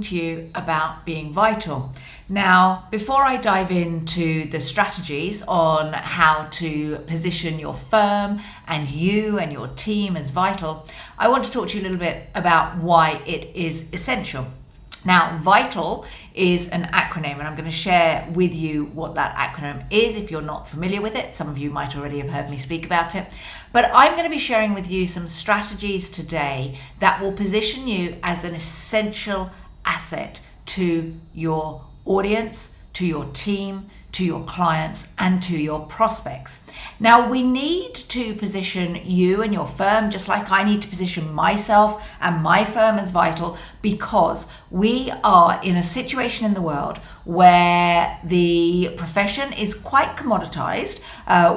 to you about being vital. Now, before I dive into the strategies on how to position your firm and you and your team as vital, I want to talk to you a little bit about why it is essential. Now, VITAL is an acronym, and I'm going to share with you what that acronym is if you're not familiar with it. Some of you might already have heard me speak about it. But I'm going to be sharing with you some strategies today that will position you as an essential asset to your audience, to your team, to your clients, and to your prospects. Now, we need to position you and your firm just like I need to position myself and my firm as vital, because we are in a situation in the world where the profession is quite commoditized.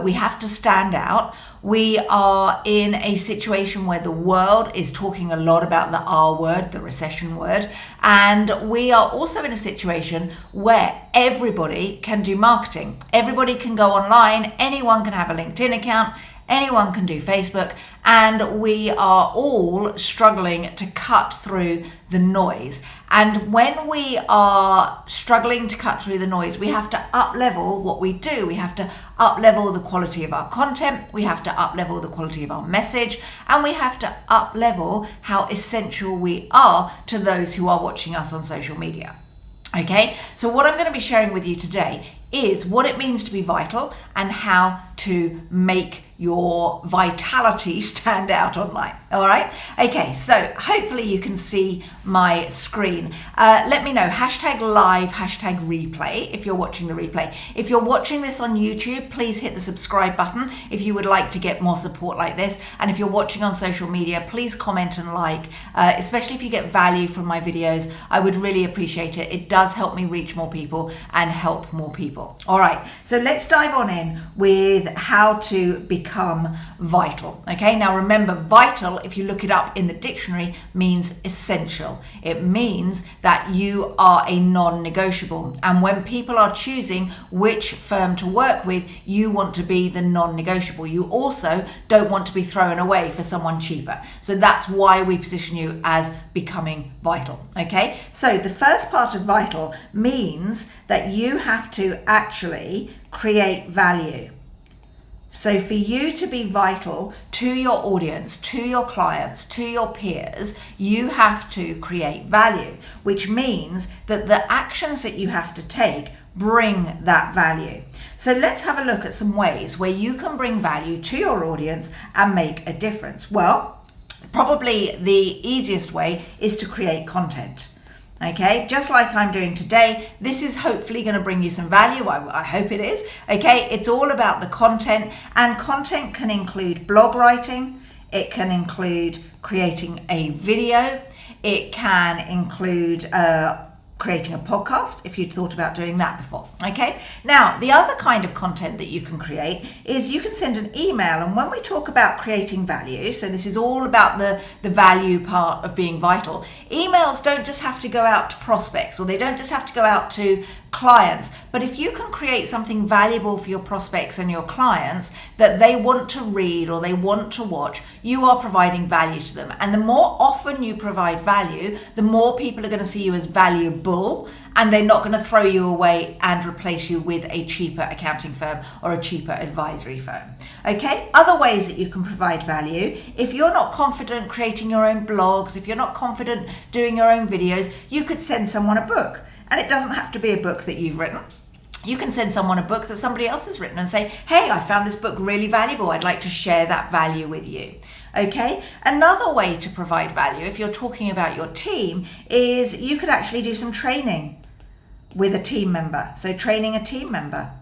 We have to stand out. We are in a situation where the world is talking a lot about the R word, the recession word, and we are also in a situation where everybody can do marketing. Everybody can go online, anyone can have a LinkedIn account, anyone can do Facebook, and we are all struggling to cut through the noise. And when we are struggling to cut through the noise, we have to up-level what we do. We have to up-level the quality of our content, we have to up-level the quality of our message, and we have to up-level how essential we are to those who are watching us on social media. Okay, so what I'm going to be sharing with you today is what it means to be vital and how to make your vitality stand out online. All right. Okay. So hopefully you can see my screen. Let me know, #live, #replay if you're watching the replay. If you're watching this on YouTube, please hit the subscribe button if you would like to get more support like this. And if you're watching on social media, please comment and like, especially if you get value from my videos. I would really appreciate it. It does help me reach more people and help more people. All right. So let's dive on in with how to become vital. Okay, now remember, vital, if you look it up in the dictionary, means essential. It means that you are a non-negotiable, and when people are choosing which firm to work with, you want to be the non-negotiable. You also don't want to be thrown away for someone cheaper. So that's why we position you as becoming vital. Okay, so the first part of vital means that you have to actually create value. So for you to be vital to your audience, to your clients, to your peers, you have to create value, which means that the actions that you have to take bring that value. So let's have a look at some ways where you can bring value to your audience and make a difference. Well, probably the easiest way is to create content. Okay, just like I'm doing today, this is hopefully going to bring you some value. I hope it is. Okay, it's all about the content, and content can include blog writing, it can include creating a video, it can include creating a podcast if you'd thought about doing that before. Okay, now the other kind of content that you can create is you can send an email. And when we talk about creating value, so this is all about the value part of being vital, emails don't just have to go out to prospects, or they don't just have to go out to clients, but if you can create something valuable for your prospects and your clients that they want to read or they want to watch, you are providing value to them. And the more often you provide value, the more people are going to see you as valuable, and they're not going to throw you away and replace you with a cheaper accounting firm or a cheaper advisory firm. Okay, other ways that you can provide value: if you're not confident creating your own blogs, if you're not confident doing your own videos, you could send someone a book. And it doesn't have to be a book that you've written. You can send someone a book that somebody else has written and say, hey, I found this book really valuable. I'd like to share that value with you. Okay, another way to provide value, if you're talking about your team, is you could actually do some training with a team member. So training a team member.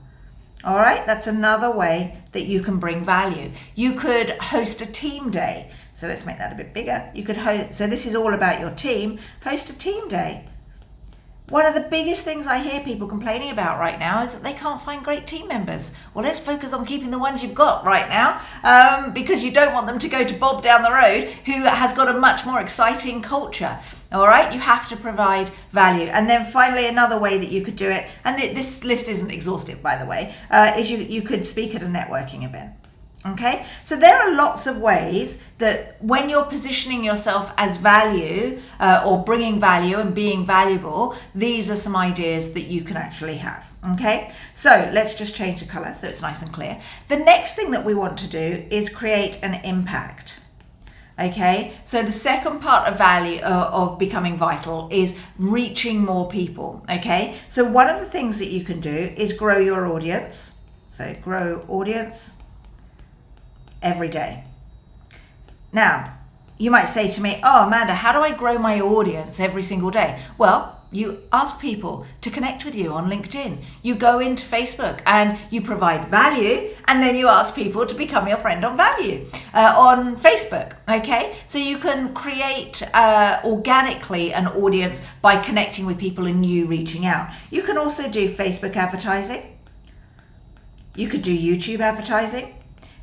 All right, that's another way that you can bring value. You could host a team day. So let's make that a bit bigger. You could host, so this is all about your team, host a team day. One of the biggest things I hear people complaining about right now is that they can't find great team members. Well, let's focus on keeping the ones you've got right now, because you don't want them to go to Bob down the road, who has got a much more exciting culture. All right, you have to provide value. And then finally, another way that you could do it, and this list isn't exhaustive, by the way, is you could speak at a networking event. Okay, so there are lots of ways that when you're positioning yourself as value or bringing value and being valuable, these are some ideas that you can actually have. Okay, so let's just change the color so it's nice and clear. The next thing that we want to do is create an impact. Okay, so the second part of value of becoming vital is reaching more people. Okay, so one of the things that you can do is grow your audience. So grow audience every day. Now, you might say to me, oh, Amanda, how do I grow my audience every single day? Well, you ask people to connect with you on LinkedIn. You go into Facebook and you provide value, and then you ask people to become your friend on on Facebook. Okay, so you can create organically an audience by connecting with people and you reaching out. You can also do Facebook advertising. You could do YouTube advertising.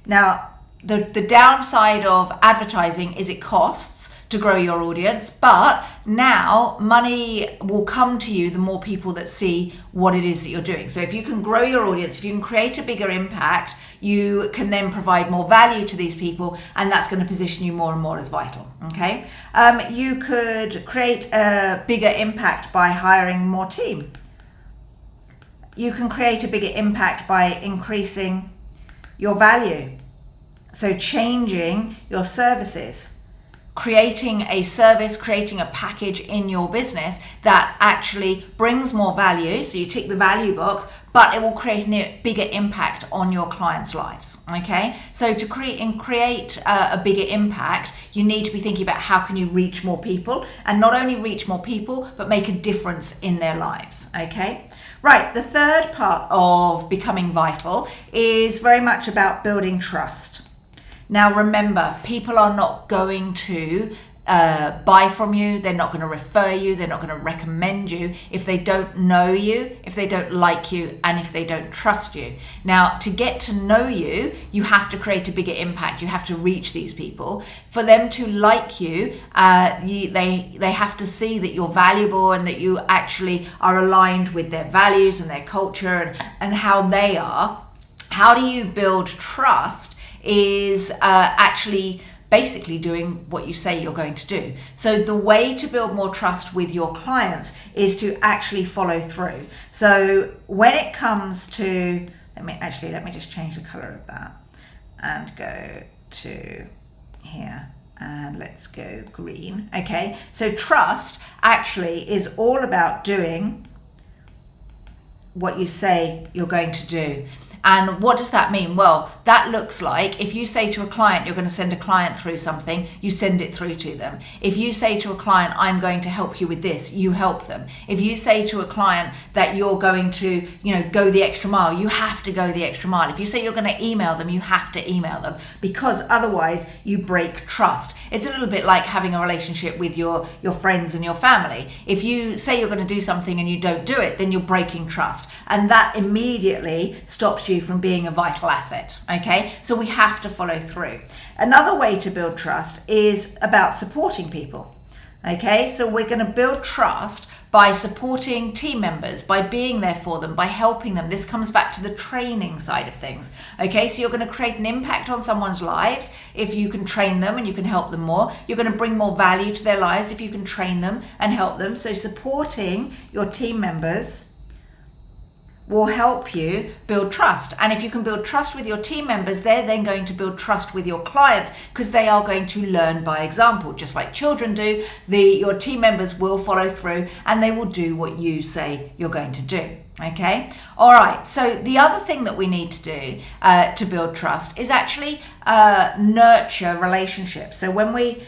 Now, the downside of advertising is it costs to grow your audience, but now money will come to you the more people that see what it is that you're doing. So if you can grow your audience, if you can create a bigger impact, you can then provide more value to these people, and that's going to position you more and more as vital. Okay, you could create a bigger impact by hiring more team. You can create a bigger impact by increasing your value. So changing your services, creating a service, creating a package in your business that actually brings more value. So you tick the value box, but it will create a bigger impact on your clients' lives. Okay, so to create a bigger impact, you need to be thinking about how can you reach more people, and not only reach more people, but make a difference in their lives. Okay, right. The third part of becoming vital is very much about building trust. Now remember, people are not going to buy from you, they're not going to refer you, they're not going to recommend you if they don't know you, if they don't like you, and if they don't trust you. Now, to get to know you, you have to create a bigger impact. You have to reach these people. For them to like you, they have to see that you're valuable and that you actually are aligned with their values and their culture and how they are. How do you build trust? Is actually basically doing what you say you're going to do. So the way to build more trust with your clients is to actually follow through. So when it comes to, let me just change the color of that and go to here, and let's go green. Okay, so trust actually is all about doing what you say you're going to do. And what does that mean? Well, that looks like if you say to a client you're going to send a client through something, you send it through to them. If you say to a client, I'm going to help you with this, you help them. If you say to a client that you're going to, go the extra mile, you have to go the extra mile. If you say you're going to email them, you have to email them, because otherwise you break trust. It's a little bit like having a relationship with your friends and your family. If you say you're going to do something and you don't do it, then you're breaking trust. And that immediately stops you from being a vital asset. Okay, so we have to follow through. Another way to build trust is about supporting people. Okay, so we're going to build trust by supporting team members, by being there for them, by helping them. This comes back to the training side of things. Okay, so you're going to create an impact on someone's lives if you can train them and you can help them more. You're going to bring more value to their lives if you can train them and help them. So supporting your team members will help you build trust. And if you can build trust with your team members, they're then going to build trust with your clients, because they are going to learn by example, just like children do. Your team members will follow through and they will do what you say you're going to do. Okay, all right, so the other thing that we need to do to build trust is actually nurture relationships. So when we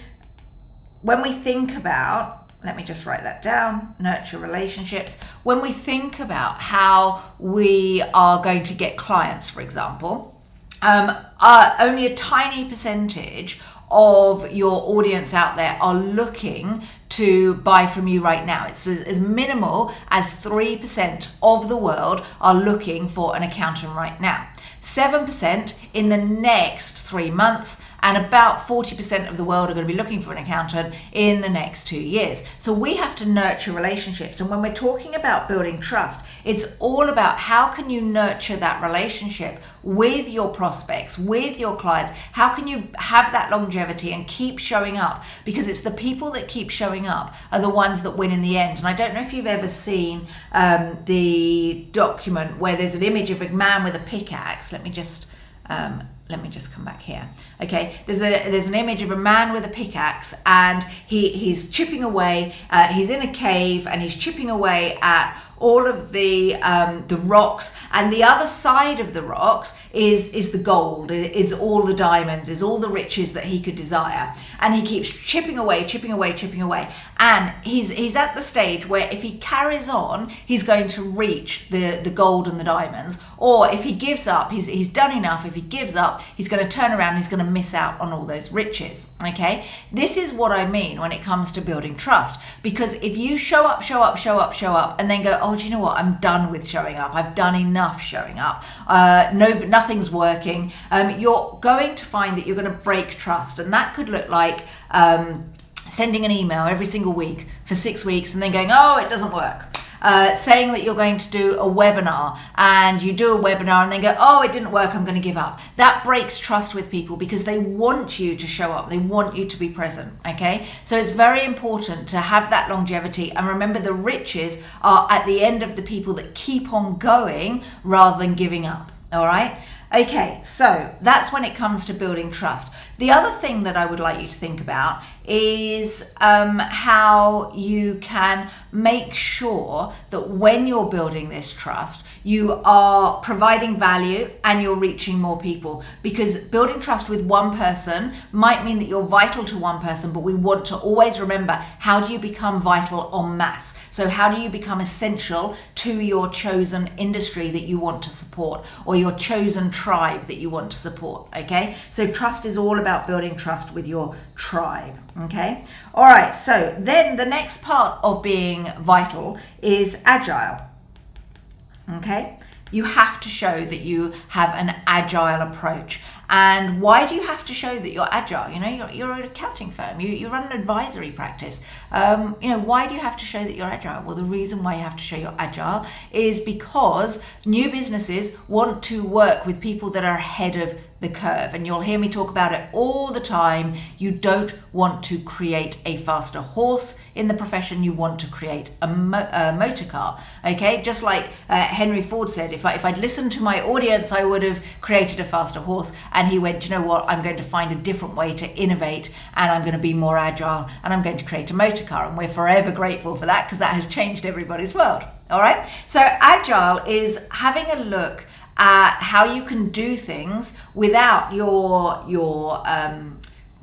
think about, let me just write that down, nurture relationships. When we think about how we are going to get clients, for example, only a tiny percentage of your audience out there are looking to buy from you right now. It's as minimal as 3% of the world are looking for an accountant right now. 7% in the next 3 months, and about 40% of the world are going to be looking for an accountant in the next 2 years. So we have to nurture relationships. And when we're talking about building trust, it's all about how can you nurture that relationship with your prospects, with your clients. How can you have that longevity and keep showing up? Because it's the people that keep showing up are the ones that win in the end. And I don't know if you've ever seen the document where there's an image of a man with a pickaxe. Let me just come back here. Okay, there's an image of a man with a pickaxe, and he's chipping away. He's in a cave and he's chipping away at all of the rocks, and the other side of the rocks is the gold, is all the diamonds, is all the riches that he could desire. And he keeps chipping away, and he's at the stage where if he carries on, he's going to reach the gold and the diamonds. Or if he gives up, he's done enough. If he gives up, he's going to turn around and he's going to miss out on all those riches. Okay, this is what I mean when it comes to building trust. Because if you show up, and then go, oh, do you know what? I'm done with showing up. I've done enough showing up. Nothing's working. You're going to find that you're going to break trust, and that could look like sending an email every single week for 6 weeks and then going, oh, it doesn't work. Saying that you're going to do a webinar and you do a webinar and then go, oh, it didn't work, I'm going to give up. That breaks trust with people because they want you to show up. They want you to be present. Okay. So it's very important to have that longevity, and remember the riches are at the end of the people that keep on going rather than giving up. All right. Okay, so that's when it comes to building trust. The other thing that I would like you to think about is how you can make sure that when you're building this trust, you are providing value and you're reaching more people. Because building trust with one person might mean that you're vital to one person, but we want to always remember, how do you become vital en masse? So how do you become essential to your chosen industry that you want to support, or your chosen tribe that you want to support? Okay, so trust is all about building trust with your tribe. Okay, all right, so then the next part of being vital is agile. Okay, you have to show that you have an agile approach. And why do you have to show that you're agile? You know, you're an accounting firm, you run an advisory practice. Why do you have to show that you're agile? Well, the reason why you have to show you're agile is because new businesses want to work with people that are ahead of the curve. And you'll hear me talk about it all the time. You don't want to create a faster horse in the profession. You want to create a motor car. Okay, just like Henry Ford said, if I'd listened to my audience, I would have created a faster horse. And he went, you know what, I'm going to find a different way to innovate, and I'm going to be more agile, and I'm going to create a motor car. And we're forever grateful for that, because that has changed everybody's world. All right, so agile is having a look at how you can do things without your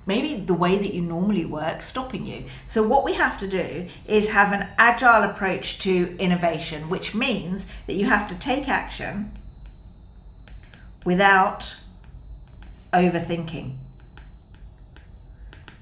maybe the way that you normally work stopping you. So what we have to do is have an agile approach to innovation, which means that you have to take action without overthinking.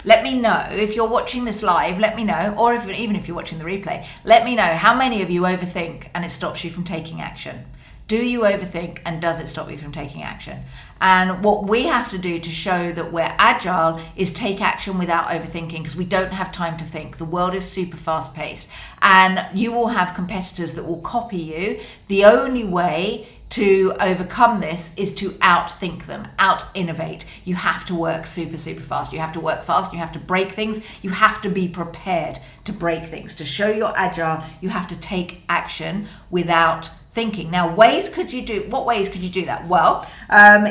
Let me know if you're watching this live, let me know, or even if you're watching the replay, let me know how many of you overthink and it stops you from taking action. Do you overthink, and does it stop you from taking action? And what we have to do to show that we're agile is take action without overthinking, because we don't have time to think. The world is super fast paced, and you will have competitors that will copy you. The only way to overcome this is to outthink them, out innovate. You have to work super fast. You have to work fast. You have to break things. You have to be prepared to break things. To show you're agile, you have to take action without thinking. Now, what ways could you do that? Well,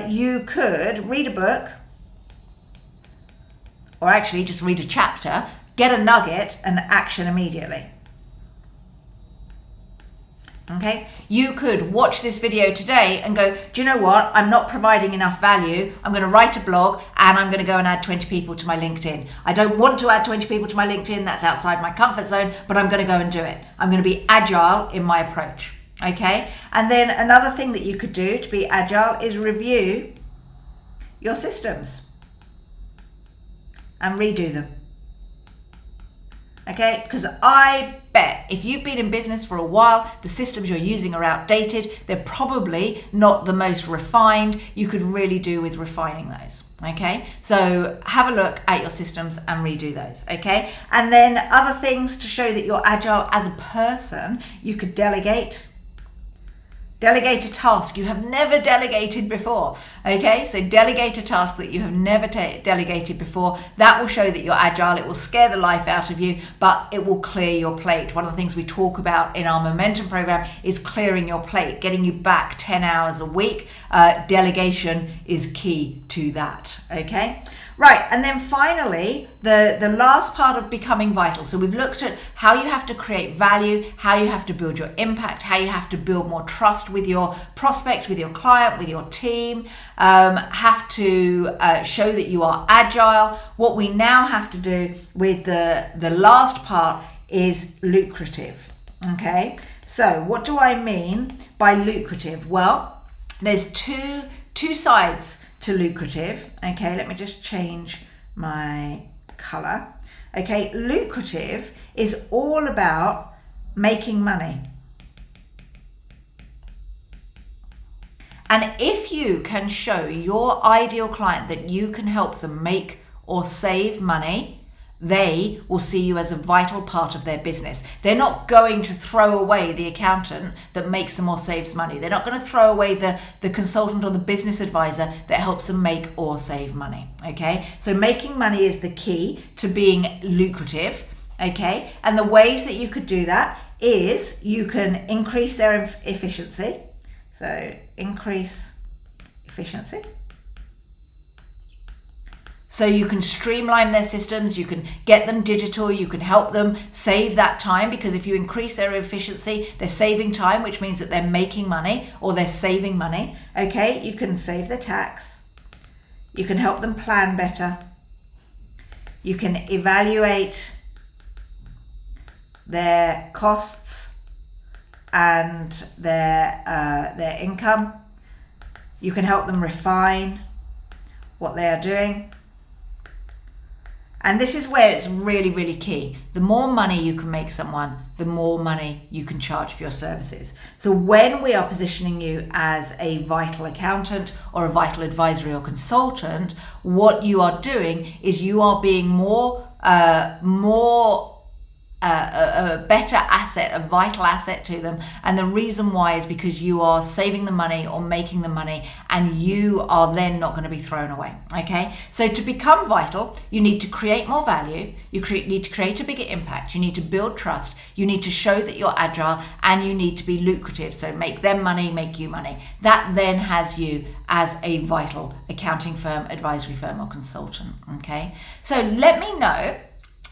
you could read a book, or actually just read a chapter, get a nugget, and action immediately. Okay, you could watch this video today and go, do you know what? I'm not providing enough value. I'm going to write a blog, and I'm going to go and add 20 people to my LinkedIn. I don't want to add 20 people to my LinkedIn. That's outside my comfort zone, but I'm going to go and do it. I'm going to be agile in my approach. Okay, and then another thing that you could do to be agile is review your systems and redo them. Okay, because I bet if you've been in business for a while, the systems you're using are outdated. They're probably not the most refined. You could really do with refining those. Okay, so have a look at your systems and redo those. Okay, and then other things to show that you're agile as a person, you could delegate. Delegate a task you have never delegated before. Okay, so delegate a task that you have never delegated before. That will show that you're agile. It will scare the life out of you, but it will clear your plate. One of the things we talk about in our momentum program is clearing your plate, getting you back 10 hours a week. Delegation is key to that. Okay. Right, and then finally, the last part of becoming vital. So we've looked at how you have to create value, how you have to build your impact, how you have to build more trust with your prospect, with your client, with your team, have to show that you are agile. What we now have to do with the last part is lucrative, okay? So what do I mean by lucrative? Well, there's two sides to lucrative. Okay, let me just change my color. Okay, lucrative is all about making money. And if you can show your ideal client that you can help them make or save money, they will see you as a vital part of their business. They're not going to throw away the accountant that makes them or saves money. They're not going to throw away the consultant or the business advisor that helps them make or save money. Okay, so making money is the key to being lucrative. Okay, and the ways that you could do that is you can increase their efficiency. So increase efficiency. So you can streamline their systems, you can get them digital, you can help them save that time, because if you increase their efficiency, they're saving time, which means that they're making money or they're saving money. Okay, you can save their tax. You can help them plan better. You can evaluate their costs and their income. You can help them refine what they are doing. And this is where it's really, really key. The more money you can make someone, the more money you can charge for your services. So when we are positioning you as a vital accountant or a vital advisory or consultant, what you are doing is you are being a better asset, a vital asset to them. And the reason why is because you are saving the money or making the money, and you are then not going to be thrown away. Okay, so to become vital, you need to create more value, you need to create a bigger impact, you need to build trust, you need to show that you're agile, and you need to be lucrative. So make them money, make you money. That then has you as a vital accounting firm, advisory firm, or consultant. Okay, so let me know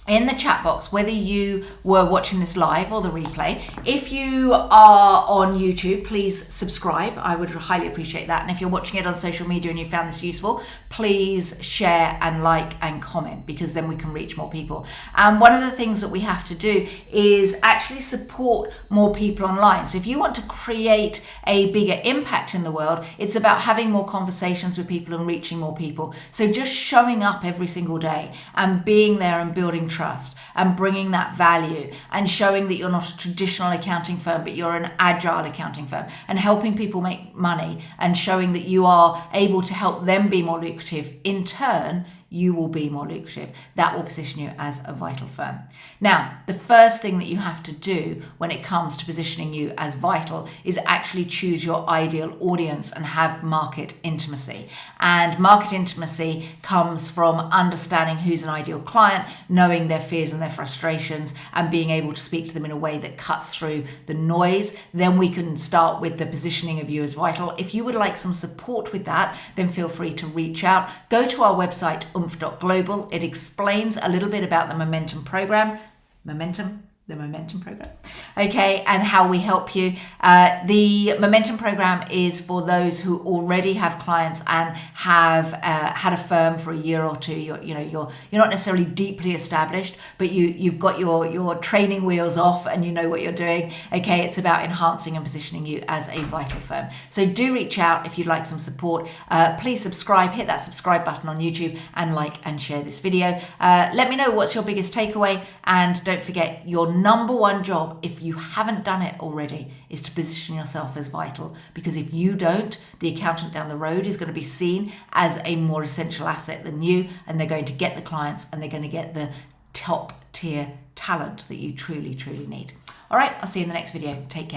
in the chat box whether you were watching this live or the replay. If you are on YouTube, please subscribe. I would highly appreciate that. And if you're watching it on social media and you found this useful, please share and like and comment, because then we can reach more people. And one of the things that we have to do is actually support more people online. So if you want to create a bigger impact in the world, it's about having more conversations with people and reaching more people. So just showing up every single day and being there and building trust and bringing that value and showing that you're not a traditional accounting firm, but you're an agile accounting firm, and helping people make money and showing that you are able to help them be more lucrative. In turn, you will be more lucrative. That will position you as a vital firm. Now, the first thing that you have to do when it comes to positioning you as vital is actually choose your ideal audience and have market intimacy. And market intimacy comes from understanding who's an ideal client, knowing their fears and their frustrations, and being able to speak to them in a way that cuts through the noise. Then we can start with the positioning of you as vital. If you would like some support with that, then feel free to reach out. Go to our website, Oomph.Global. It explains a little bit about the momentum program. The momentum program. Okay, and how we help you. The momentum program is for those who already have clients and have had a firm for a year or two. You're not necessarily deeply established, but you've got your training wheels off and you know what you're doing. Okay, it's about enhancing and positioning you as a vital firm. So do reach out if you'd like some support. Please subscribe, hit that subscribe button on YouTube, and like and share this video. Let me know what's your biggest takeaway, and don't forget, you're number one job, if you haven't done it already, is to position yourself as vital. Because if you don't, the accountant down the road is going to be seen as a more essential asset than you, and they're going to get the clients and they're going to get the top tier talent that you truly, truly need. All right, I'll see you in the next video. Take care.